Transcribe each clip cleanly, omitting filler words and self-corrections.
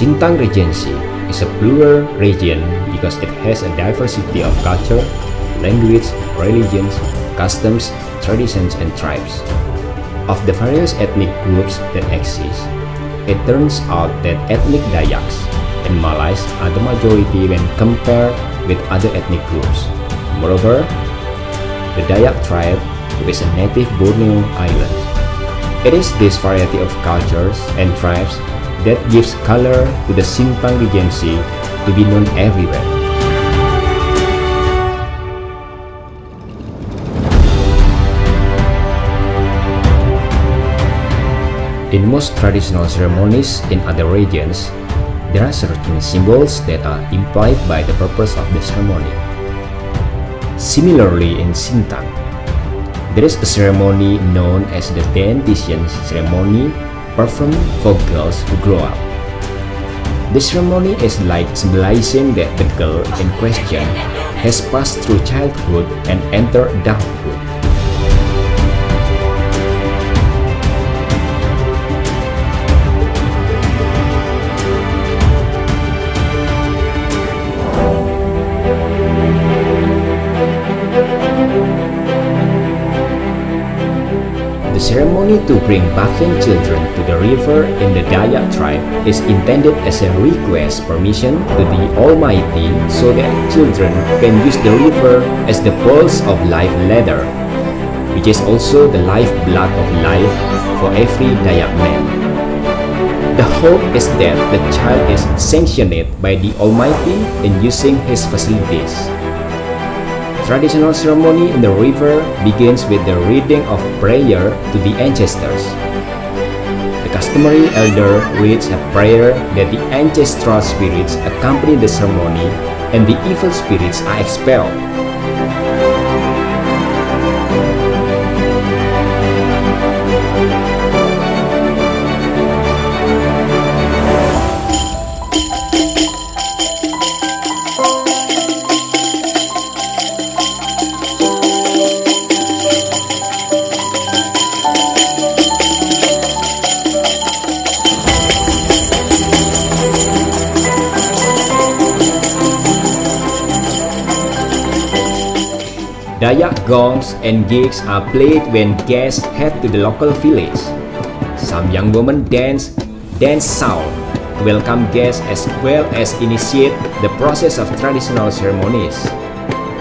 Sintang Regency is a plural region because it has a diversity of culture, language, religions, customs, traditions, and tribes. Of the various ethnic groups that exist, it turns out that ethnic Dayaks and Malays are the majority when compared with other ethnic groups. Moreover, the Dayak tribe is a native Borneo island. It is this variety of cultures and tribes that gives color to the Sintang Regency to be known everywhere. In most traditional ceremonies in other regions, there are certain symbols that are implied by the purpose of the ceremony. Similarly, in Sintang, there is a ceremony known as the dentition ceremony performed for girls who grow up. The ceremony is like symbolizing that the girl in question has passed through childhood and entered adulthood. The ceremony to bring bathing children to the river in the Dayak tribe is intended as a request permission to the Almighty so that children can use the river as the pulse of life ladder, which is also the lifeblood of life for every Dayak man. The hope is that the child is sanctioned by the Almighty in using his facilities. Traditional ceremony in the river begins with the reading of prayer to the ancestors. The customary elder reads a prayer that the ancestral spirits accompany the ceremony and the evil spirits are expelled. Dayak gongs and gigs are played when guests head to the local village. Some young women dance sound to welcome guests as well as initiate the process of traditional ceremonies.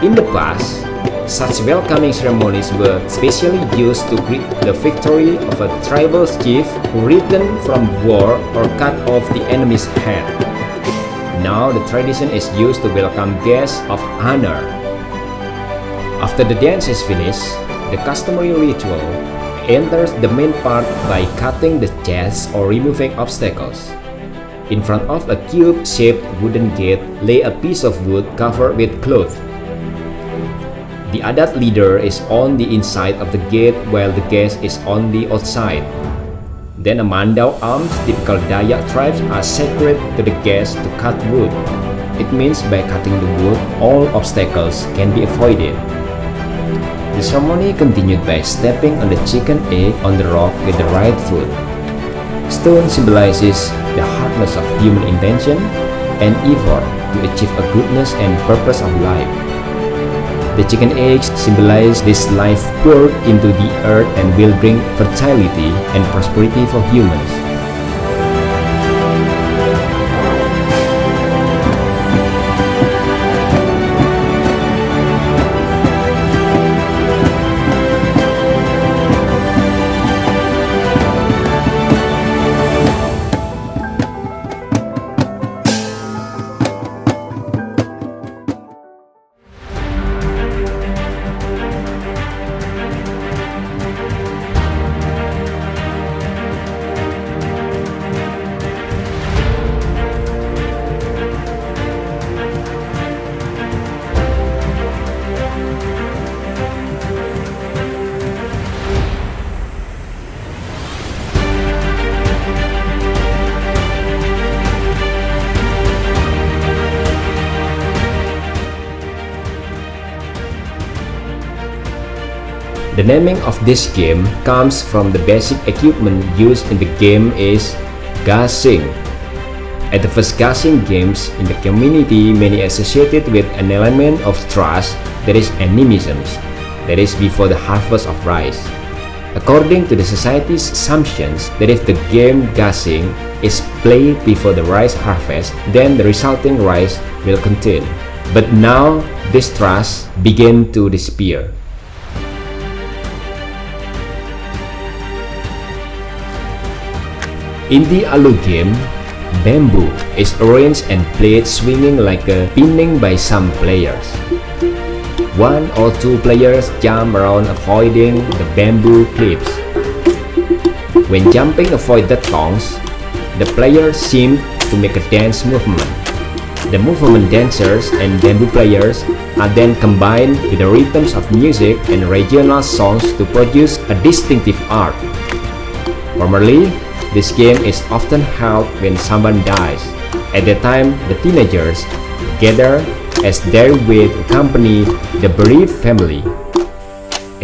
In the past, such welcoming ceremonies were specially used to greet the victory of a tribal chief who returned from war or cut off the enemy's head. Now the tradition is used to welcome guests of honor. After the dance is finished, the customary ritual enters the main part by cutting the chests or removing obstacles. In front of a cube-shaped wooden gate lay a piece of wood covered with cloth. The Adat leader is on the inside of the gate while the guest is on the outside. Then a mandau arms, typical Dayak tribes, are sacred to the guest to cut wood. It means by cutting the wood, all obstacles can be avoided. The ceremony continued by stepping on the chicken egg on the rock with the right foot. Stone symbolizes the hardness of human intention and effort to achieve a goodness and purpose of life. The chicken eggs symbolize this life poured into the earth and will bring fertility and prosperity for humans. The naming of this game comes from the basic equipment used in the game is gasing. At the first guessing games in the community, many associated with an element of trust, that is animism, that is before the harvest of rice. According to the society's assumptions that if the game guessing is played before the rice harvest, then the resulting rice will contain. But now this trust began to disappear. In the Alu game, bamboo is arranged and played swinging like a pinning by some players. One or two players jump around avoiding the bamboo clips. When jumping avoid the tongs, the players seem to make a dance movement. The movement dancers and bamboo players are then combined with the rhythms of music and regional songs to produce a distinctive art. Formerly, this game is often held when someone dies. At that time, the teenagers gather as their way to accompany the bereaved family.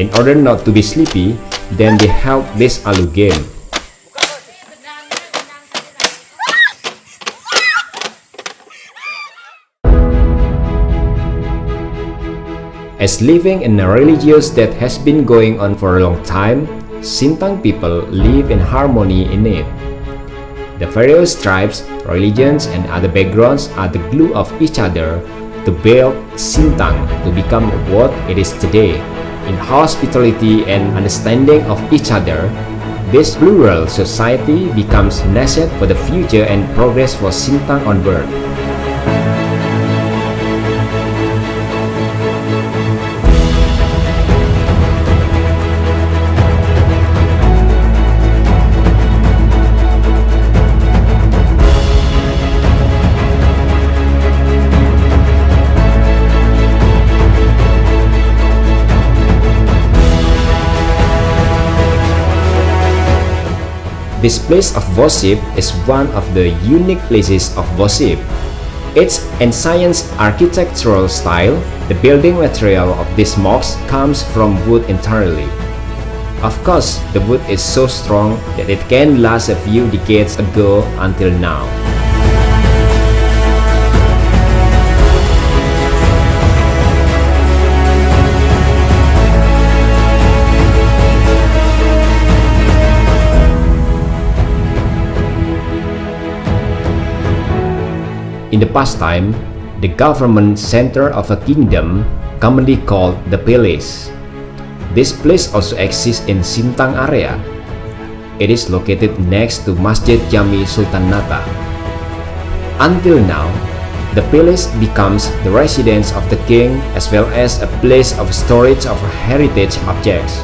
In order not to be sleepy, then they held this Alu game. As living in a religious that has been going on for a long time, Sintang people live in harmony in it. The various tribes, religions, and other backgrounds are the glue of each other to build Sintang to become what it is today. In hospitality and understanding of each other, this plural society becomes an asset for the future and progress for Sintang onward. This place of worship is one of the unique places of worship. Its ancient architectural style, the building material of this mosque comes from wood entirely. Of course, the wood is so strong that it can last a few decades ago until now. In the past time, the government center of a kingdom, commonly called the palace. This place also exists in Sintang area. It is located next to Masjid Jami Sultanata. Until now, the palace becomes the residence of the king as well as a place of storage of heritage objects.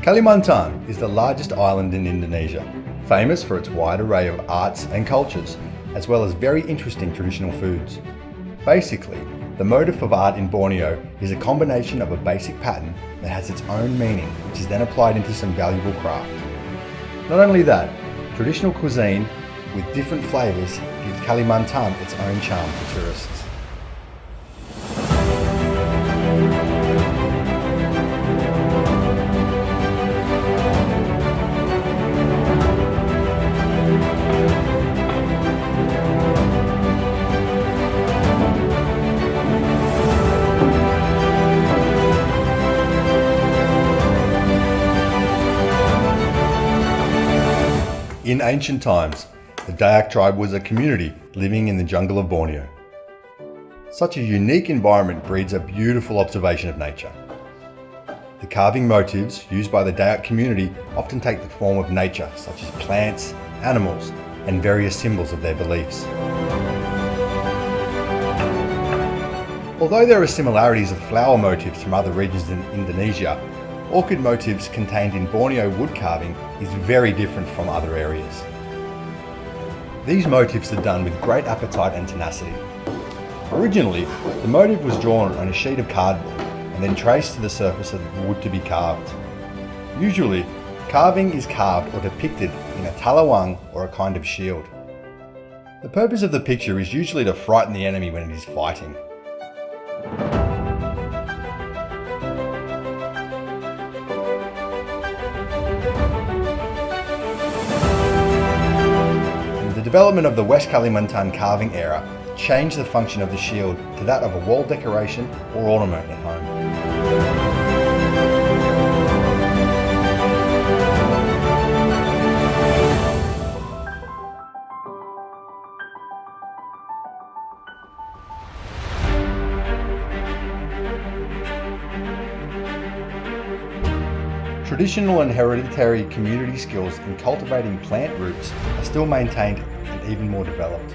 Kalimantan is the largest island in Indonesia, famous for its wide array of arts and cultures, as well as very interesting traditional foods. Basically, the motif of art in Borneo is a combination of a basic pattern that has its own meaning, which is then applied into some valuable craft. Not only that, traditional cuisine with different flavours gives Kalimantan its own charm for tourists. In ancient times, the Dayak tribe was a community living in the jungle of Borneo. Such a unique environment breeds a beautiful observation of nature. The carving motifs used by the Dayak community often take the form of nature, such as plants, animals, and various symbols of their beliefs. Although there are similarities of flower motifs from other regions in Indonesia, orchid motifs contained in Borneo wood carving is very different from other areas. These motifs are done with great appetite and tenacity. Originally, the motif was drawn on a sheet of cardboard and then traced to the surface of the wood to be carved. Usually, carving is carved or depicted in a talawang or a kind of shield. The purpose of the picture is usually to frighten the enemy when it is fighting. The development of the West Kalimantan carving era changed the function of the shield to that of a wall decoration or ornament at home. Traditional and hereditary community skills in cultivating plant roots are still maintained and even more developed.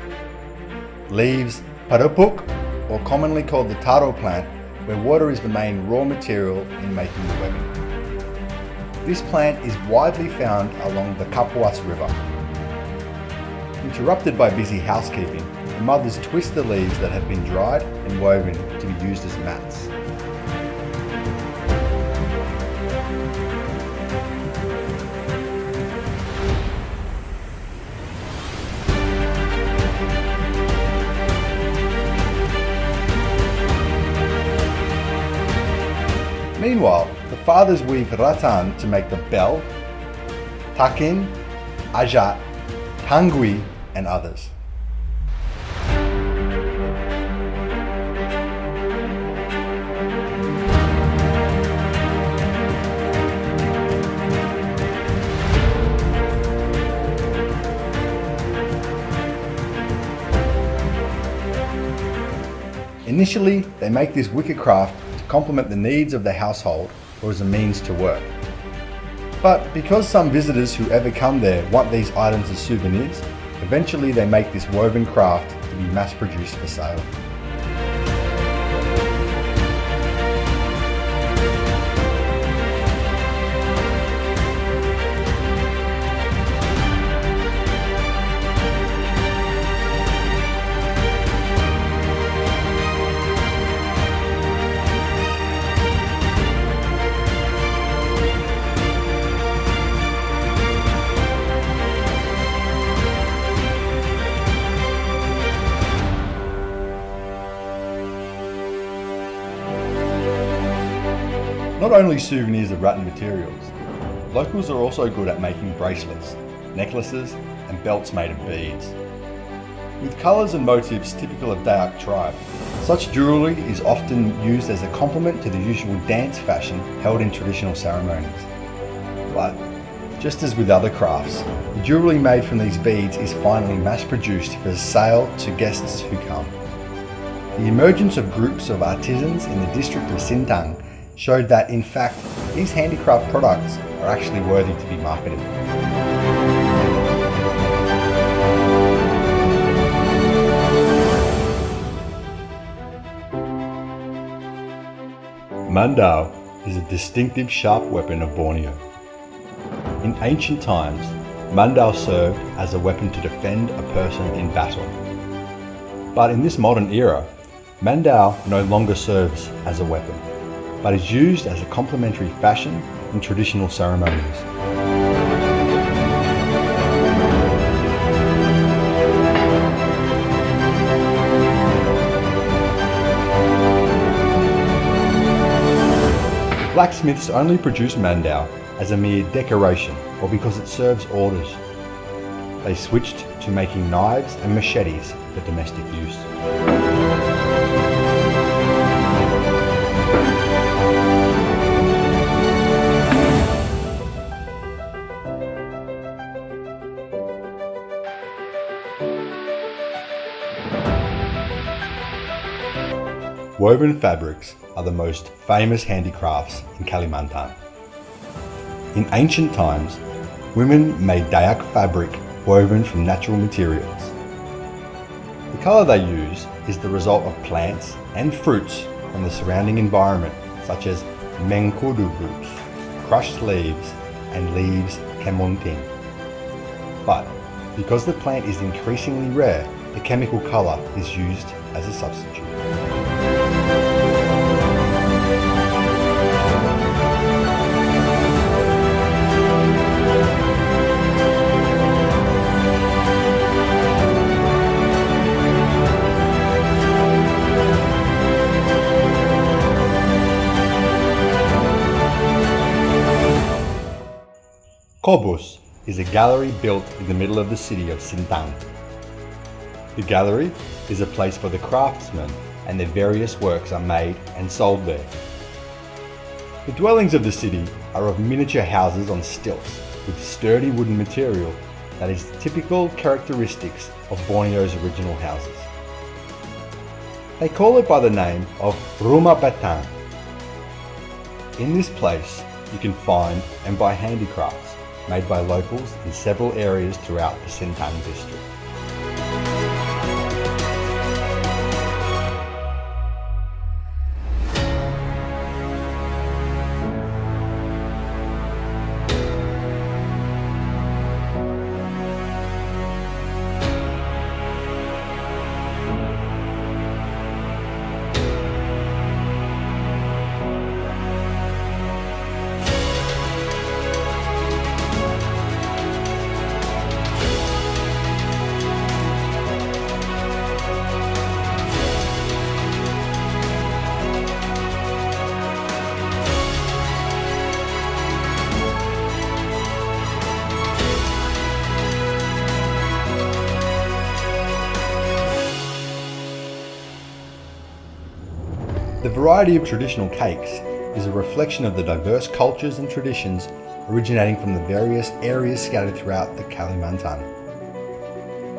Leaves, parupuk, or commonly called the taro plant, where water is the main raw material in making the webbing. This plant is widely found along the Kapuas River. Interrupted by busy housekeeping, the mothers twist the leaves that have been dried and woven to be used as mats. Meanwhile, the fathers weave rattan to make the bell, takin, ajat, tangui, and others. Initially, they make this wicker craft to complement the needs of the household or as a means to work. But because some visitors who ever come there want these items as souvenirs, eventually they make this woven craft to be mass produced for sale. Not only souvenirs of rattan materials, locals are also good at making bracelets, necklaces, and belts made of beads. With colours and motifs typical of Dayak tribe, such jewellery is often used as a complement to the usual dance fashion held in traditional ceremonies. But, just as with other crafts, the jewellery made from these beads is finally mass-produced for sale to guests who come. The emergence of groups of artisans in the district of Sintang showed that, in fact, these handicraft products are actually worthy to be marketed. Mandau is a distinctive sharp weapon of Borneo. In ancient times, mandau served as a weapon to defend a person in battle. But in this modern era, mandau no longer serves as a weapon, but is used as a complementary fashion in traditional ceremonies. Blacksmiths only produce mandau as a mere decoration or because it serves orders. They switched to making knives and machetes for domestic use. Woven fabrics are the most famous handicrafts in Kalimantan. In ancient times, women made Dayak fabric woven from natural materials. The colour they use is the result of plants and fruits from the surrounding environment, such as mengkudu roots, crushed leaves, and leaves kemonting. But because the plant is increasingly rare, the chemical colour is used as a substitute. Kobus is a gallery built in the middle of the city of Sintang. The gallery is a place for the craftsmen, and their various works are made and sold there. The dwellings of the city are of miniature houses on stilts with sturdy wooden material that is typical characteristics of Borneo's original houses. They call it by the name of Rumah Batang. In this place, you can find and buy handicrafts made by locals in several areas throughout the Sintang district. The variety of traditional cakes is a reflection of the diverse cultures and traditions originating from the various areas scattered throughout the Kalimantan.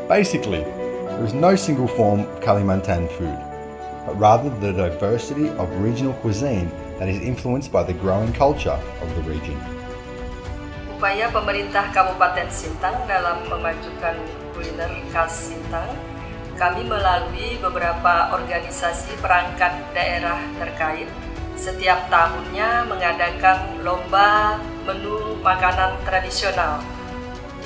Basically, there is no single form of Kalimantan food, but rather the diversity of regional cuisine that is influenced by the growing culture of the region. Upaya pemerintah Kabupaten Sintang dalam memajukan kuliner khas Sintang, kami melalui beberapa organisasi perangkat daerah terkait setiap tahunnya mengadakan lomba menu makanan tradisional.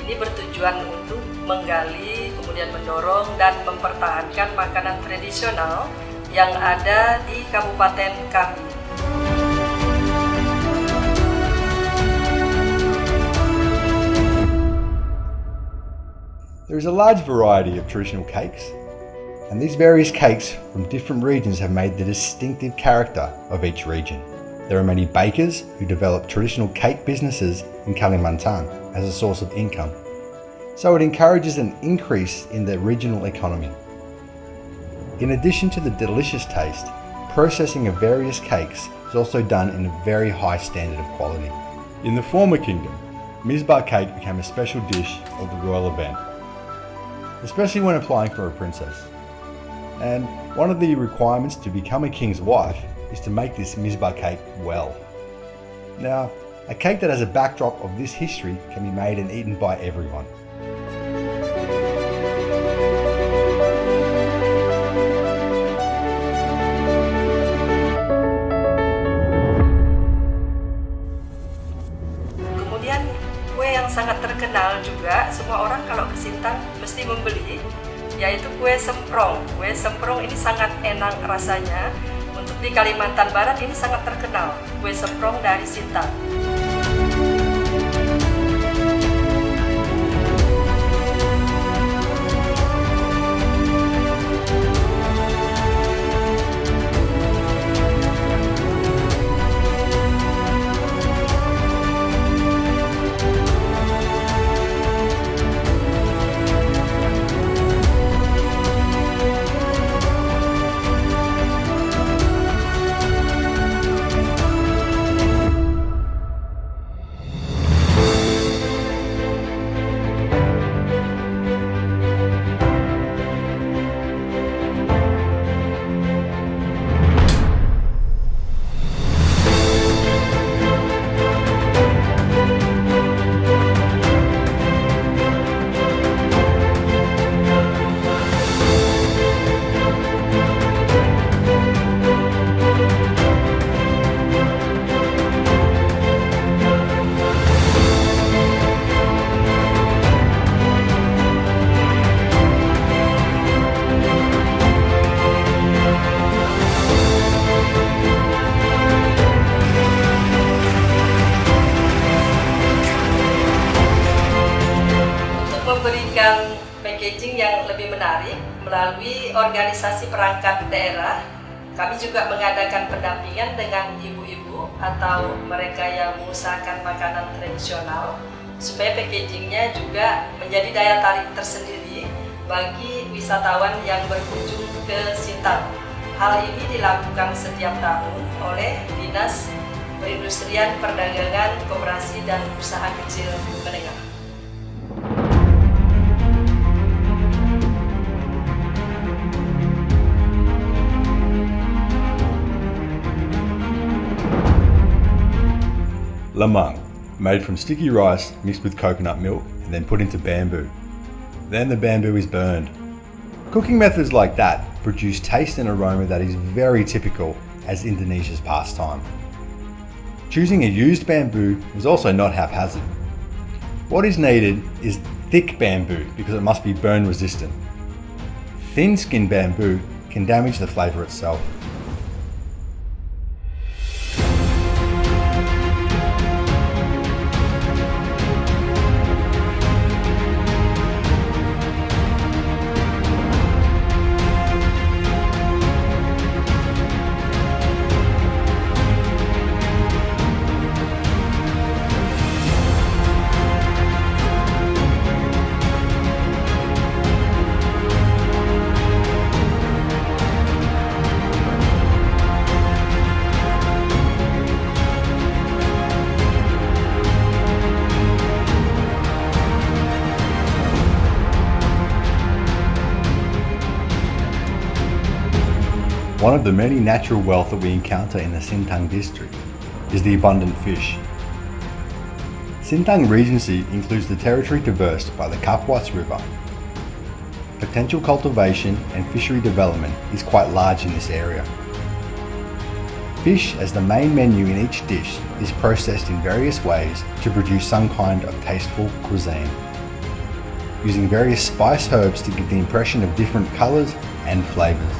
Ini bertujuan untuk menggali, kemudian mendorong dan mempertahankan makanan tradisional yang ada di kabupaten kami. There is a large variety of traditional cakes, and these various cakes from different regions have made the distinctive character of each region. There are many bakers who develop traditional cake businesses in Kalimantan as a source of income, so it encourages an increase in the regional economy. In addition to the delicious taste, processing of various cakes is also done in a very high standard of quality. In the former kingdom, Misbah cake became a special dish of the royal event, especially when applying for a princess. And one of the requirements to become a king's wife is to make this Misbah cake well. Now, a cake that has a backdrop of this history can be made and eaten by everyone. Kemudian kue terkenal juga, semua orang kalau ke Sintang mesti membeli, yaitu kue semprong. Kue semprong ini sangat enak rasanya. Untuk di Kalimantan Barat ini sangat terkenal, kue semprong dari Sintang. Memberikan packaging yang lebih menarik melalui organisasi perangkat daerah, kami juga mengadakan pendampingan dengan ibu-ibu atau mereka yang mengusahakan makanan tradisional supaya packagingnya juga menjadi daya tarik tersendiri bagi wisatawan yang berkunjung ke Sintang. Hal ini dilakukan setiap tahun oleh Dinas Perindustrian, Perdagangan, Koperasi, dan Usaha Kecil Menengah. Lemang, made from sticky rice mixed with coconut milk and then put into bamboo. Then the bamboo is burned. Cooking methods like that produce taste and aroma that is very typical as Indonesia's pastime. Choosing a used bamboo is also not haphazard. What is needed is thick bamboo because it must be burn resistant. Thin-skinned bamboo can damage the flavour itself. One of the many natural wealth that we encounter in the Sintang district is the abundant fish. Sintang Regency includes the territory traversed by the Kapuas River. Potential cultivation and fishery development is quite large in this area. Fish as the main menu in each dish is processed in various ways to produce some kind of tasteful cuisine, using various spice herbs to give the impression of different colours and flavours.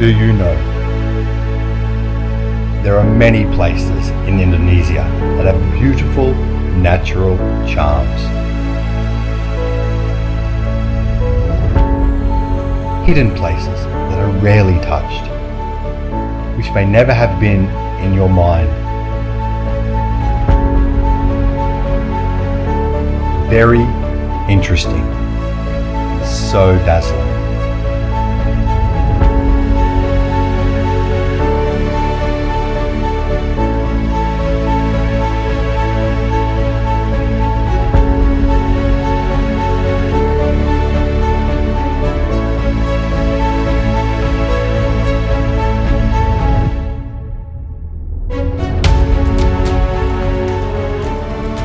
do you know? There are many places in Indonesia that have beautiful natural charms. Hidden places that are rarely touched, which may never have been in your mind. Very interesting, so dazzling.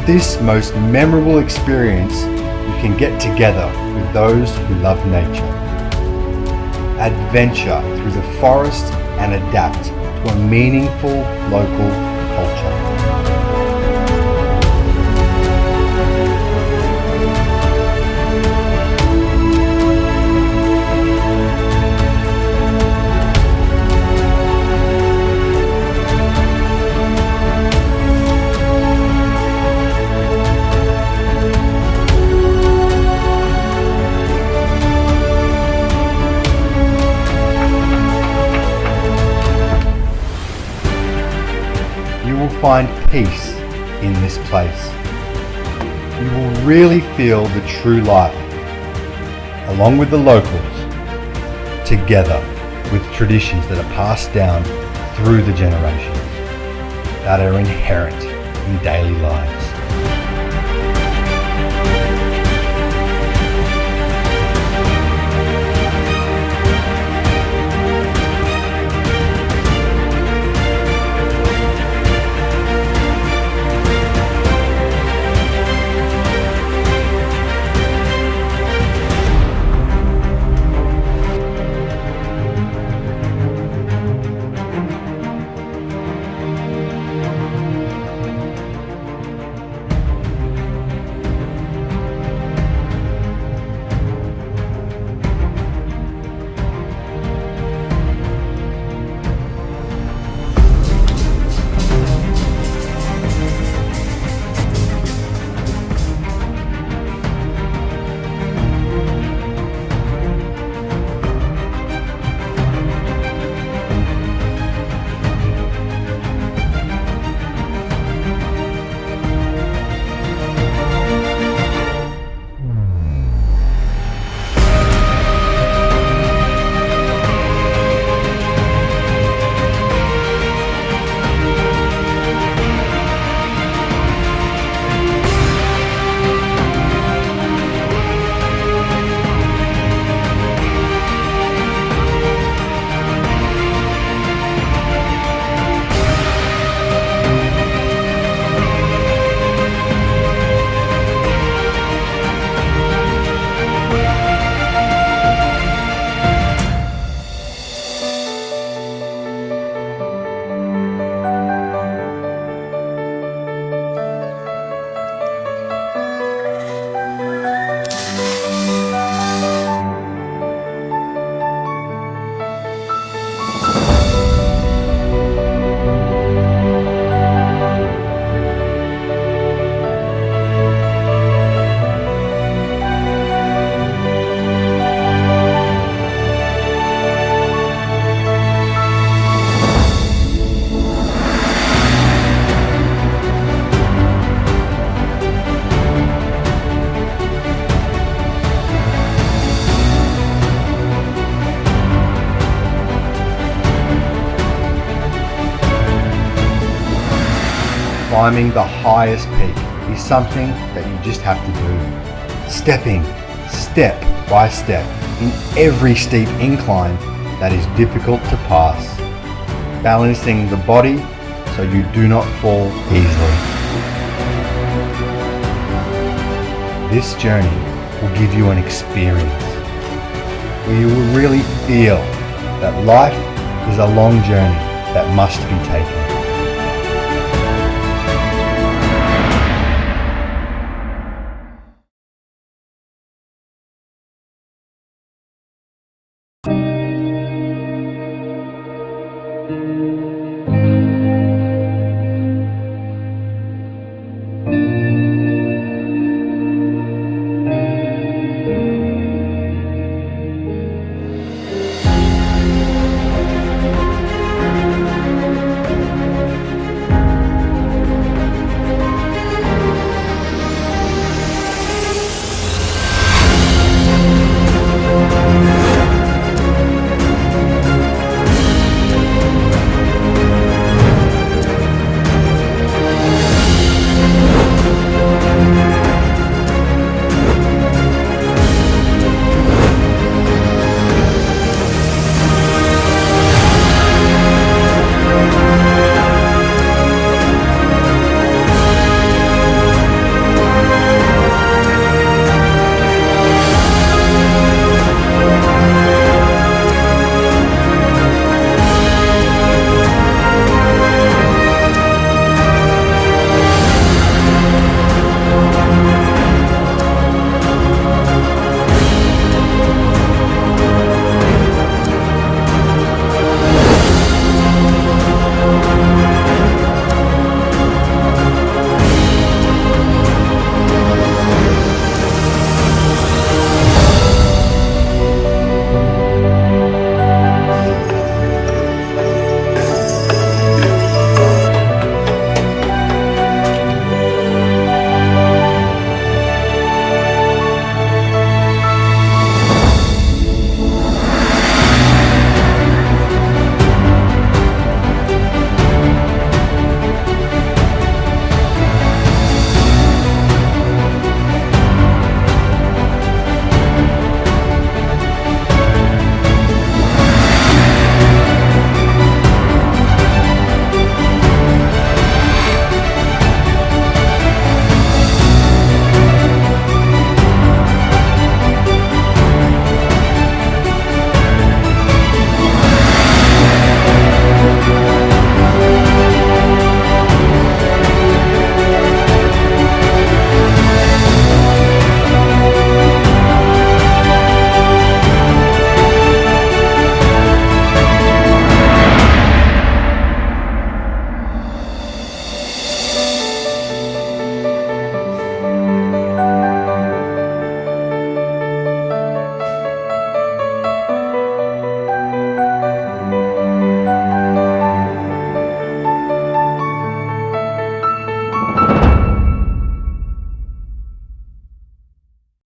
This most memorable experience you can get together with those who love nature. Adventure through the forest and adapt to a meaningful local culture. You will find peace in this place. You will really feel the true life, along with the locals, together with traditions that are passed down through the generations, that are inherent in daily lives. Climbing the highest peak is something that you just have to do. Stepping step by step in every steep incline that is difficult to pass. Balancing the body so you do not fall easily. This journey will give you an experience where you will really feel that life is a long journey that must be taken.